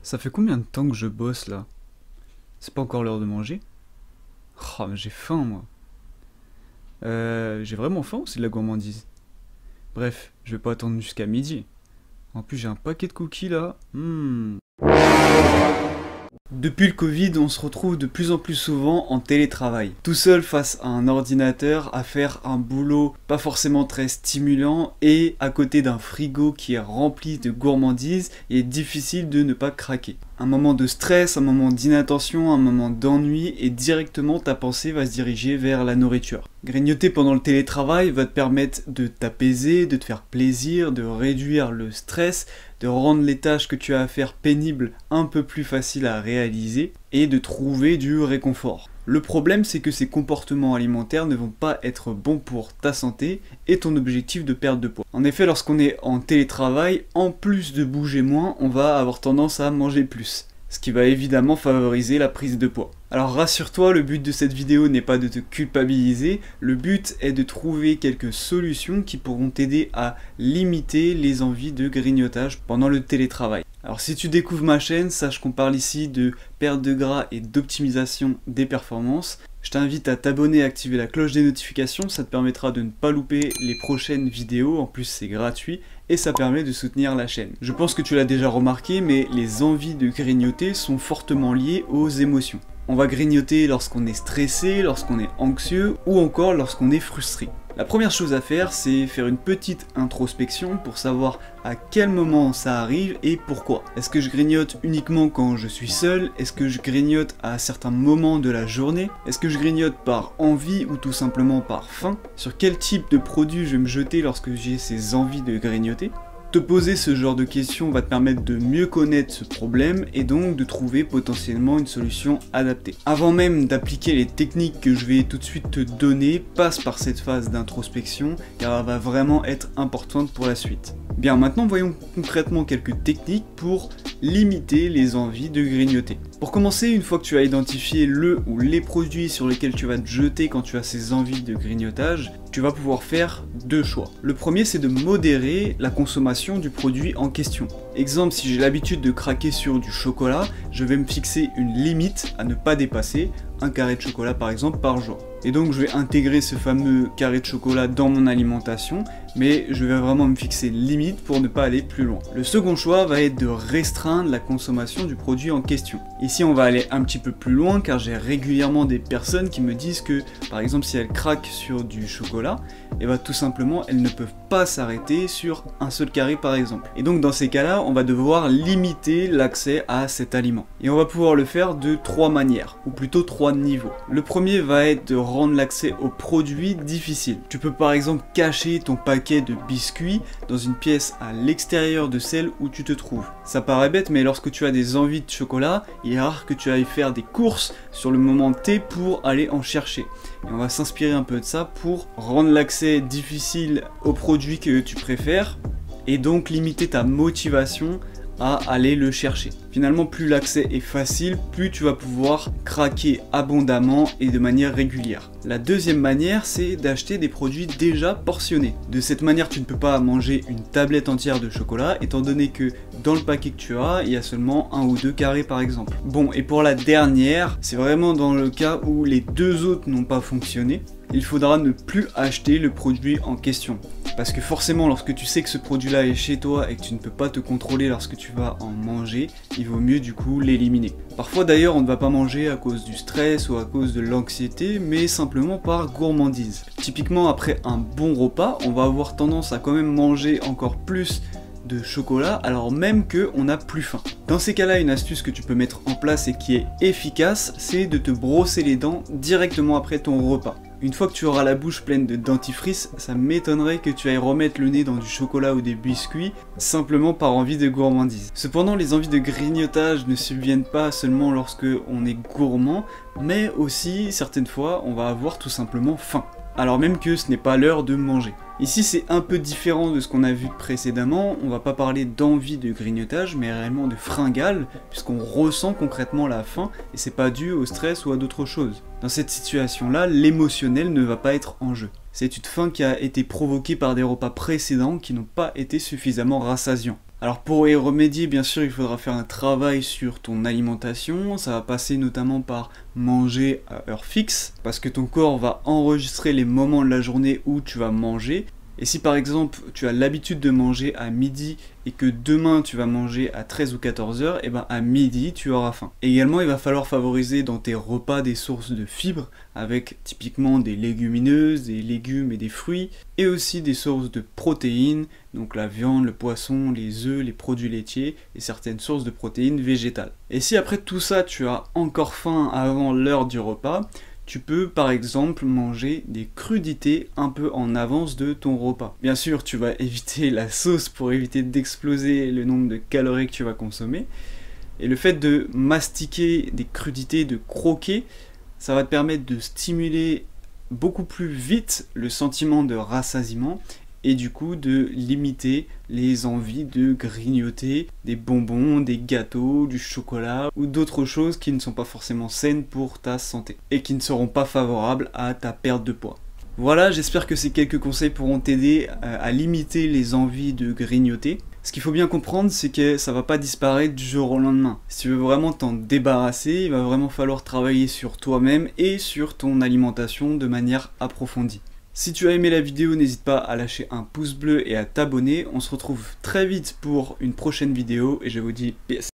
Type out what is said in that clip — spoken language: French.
Ça fait combien de temps que je bosse là? C'est pas encore l'heure de manger? Oh, mais j'ai faim moi. J'ai vraiment faim ou c'est de la gourmandise? Bref, je vais pas attendre jusqu'à midi. En plus, j'ai un paquet de cookies là. Depuis le Covid, on se retrouve de plus en plus souvent en télétravail. Tout seul face à un ordinateur, à faire un boulot pas forcément très stimulant et à côté d'un frigo qui est rempli de gourmandises, il est difficile de ne pas craquer. Un moment de stress, un moment d'inattention, un moment d'ennui et directement ta pensée va se diriger vers la nourriture. Grignoter pendant le télétravail va te permettre de t'apaiser, de te faire plaisir, de réduire le stress, de rendre les tâches que tu as à faire pénibles un peu plus faciles à réaliser et de trouver du réconfort. Le problème, c'est que ces comportements alimentaires ne vont pas être bons pour ta santé et ton objectif de perte de poids. En effet, lorsqu'on est en télétravail, en plus de bouger moins, on va avoir tendance à manger plus, ce qui va évidemment favoriser la prise de poids. Alors rassure-toi, le but de cette vidéo n'est pas de te culpabiliser, le but est de trouver quelques solutions qui pourront t'aider à limiter les envies de grignotage pendant le télétravail. Alors si tu découvres ma chaîne, sache qu'on parle ici de perte de gras et d'optimisation des performances. Je t'invite à t'abonner et à activer la cloche des notifications, ça te permettra de ne pas louper les prochaines vidéos, en plus c'est gratuit et ça permet de soutenir la chaîne. Je pense que tu l'as déjà remarqué, mais les envies de grignoter sont fortement liées aux émotions. On va grignoter lorsqu'on est stressé, lorsqu'on est anxieux ou encore lorsqu'on est frustré. La première chose à faire, c'est faire une petite introspection pour savoir à quel moment ça arrive et pourquoi. Est-ce que je grignote uniquement quand je suis seul? Est-ce que je grignote à certains moments de la journée? Est-ce que je grignote par envie ou tout simplement par faim? Sur quel type de produit je vais me jeter lorsque j'ai ces envies de grignoter? Te poser ce genre de questions va te permettre de mieux connaître ce problème et donc de trouver potentiellement une solution adaptée. Avant même d'appliquer les techniques que je vais tout de suite te donner, passe par cette phase d'introspection car elle va vraiment être importante pour la suite. Bien, maintenant voyons concrètement quelques techniques pour limiter les envies de grignoter. Pour commencer, une fois que tu as identifié le ou les produits sur lesquels tu vas te jeter quand tu as ces envies de grignotage, tu vas pouvoir faire deux choix. Le premier, c'est de modérer la consommation du produit en question. Exemple, si j'ai l'habitude de craquer sur du chocolat, je vais me fixer une limite à ne pas dépasser, un carré de chocolat par exemple par jour. Et donc je vais intégrer ce fameux carré de chocolat dans mon alimentation, mais je vais vraiment me fixer une limite pour ne pas aller plus loin. Le second choix va être de restreindre la consommation du produit en question. Ici on va aller un petit peu plus loin car j'ai régulièrement des personnes qui me disent que par exemple si elles craquent sur du chocolat, et bah tout simplement elles ne peuvent pas s'arrêter sur un seul carré par exemple. Et donc dans ces cas-là, on va devoir limiter l'accès à cet aliment. Et on va pouvoir le faire de trois manières, ou plutôt trois niveaux. Le premier va être de rendre l'accès aux produits difficile. Tu peux par exemple cacher ton paquet de biscuits dans une pièce à l'extérieur de celle où tu te trouves. Ça paraît bête, mais lorsque tu as des envies de chocolat, il est rare que tu ailles faire des courses sur le moment T pour aller en chercher. Et on va s'inspirer un peu de ça pour rendre l'accès difficile aux produits que tu préfères et donc limiter ta motivation à aller le chercher. Finalement, plus l'accès est facile, plus tu vas pouvoir craquer abondamment et de manière régulière. La deuxième manière, c'est d'acheter des produits déjà portionnés. De cette manière, tu ne peux pas manger une tablette entière de chocolat, étant donné que dans le paquet que tu as, il y a seulement un ou deux carrés par exemple. Bon, et pour la dernière, c'est vraiment dans le cas où les deux autres n'ont pas fonctionné, il faudra ne plus acheter le produit en question. Parce que forcément, lorsque tu sais que ce produit-là est chez toi et que tu ne peux pas te contrôler lorsque tu vas en manger, il vaut mieux du coup l'éliminer. Parfois d'ailleurs, on ne va pas manger à cause du stress ou à cause de l'anxiété, mais simplement par gourmandise. Typiquement, après un bon repas, on va avoir tendance à quand même manger encore plus de chocolat alors même qu'on n'a plus faim. Dans ces cas-là, une astuce que tu peux mettre en place et qui est efficace, c'est de te brosser les dents directement après ton repas. Une fois que tu auras la bouche pleine de dentifrice, ça m'étonnerait que tu ailles remettre le nez dans du chocolat ou des biscuits simplement par envie de gourmandise. Cependant, les envies de grignotage ne subviennent pas seulement lorsque on est gourmand, mais aussi certaines fois on va avoir tout simplement faim, alors même que ce n'est pas l'heure de manger. Ici c'est un peu différent de ce qu'on a vu précédemment, on va pas parler d'envie de grignotage mais réellement de fringale, puisqu'on ressent concrètement la faim et c'est pas dû au stress ou à d'autres choses. Dans cette situation là, l'émotionnel ne va pas être en jeu. C'est une faim qui a été provoquée par des repas précédents qui n'ont pas été suffisamment rassasiants. Alors pour y remédier, bien sûr, il faudra faire un travail sur ton alimentation. Ça va passer notamment par manger à heure fixe, parce que ton corps va enregistrer les moments de la journée où tu vas manger. Et si par exemple tu as l'habitude de manger à midi et que demain tu vas manger à 13 ou 14 heures, et ben à midi tu auras faim. Également il va falloir favoriser dans tes repas des sources de fibres avec typiquement des légumineuses, des légumes et des fruits, et aussi des sources de protéines, donc la viande, le poisson, les œufs, les produits laitiers et certaines sources de protéines végétales. Et si après tout ça tu as encore faim avant l'heure du repas, tu peux par exemple manger des crudités un peu en avance de ton repas. Bien sûr, tu vas éviter la sauce pour éviter d'exploser le nombre de calories que tu vas consommer. Et le fait de mastiquer des crudités, de croquer, ça va te permettre de stimuler beaucoup plus vite le sentiment de rassasiement et du coup de limiter les envies de grignoter des bonbons, des gâteaux, du chocolat ou d'autres choses qui ne sont pas forcément saines pour ta santé et qui ne seront pas favorables à ta perte de poids. Voilà, j'espère que ces quelques conseils pourront t'aider à limiter les envies de grignoter. Ce qu'il faut bien comprendre, c'est que ça va pas disparaître du jour au lendemain. Si tu veux vraiment t'en débarrasser, il va vraiment falloir travailler sur toi-même et sur ton alimentation de manière approfondie. Si tu as aimé la vidéo, n'hésite pas à lâcher un pouce bleu et à t'abonner. On se retrouve très vite pour une prochaine vidéo et je vous dis peace.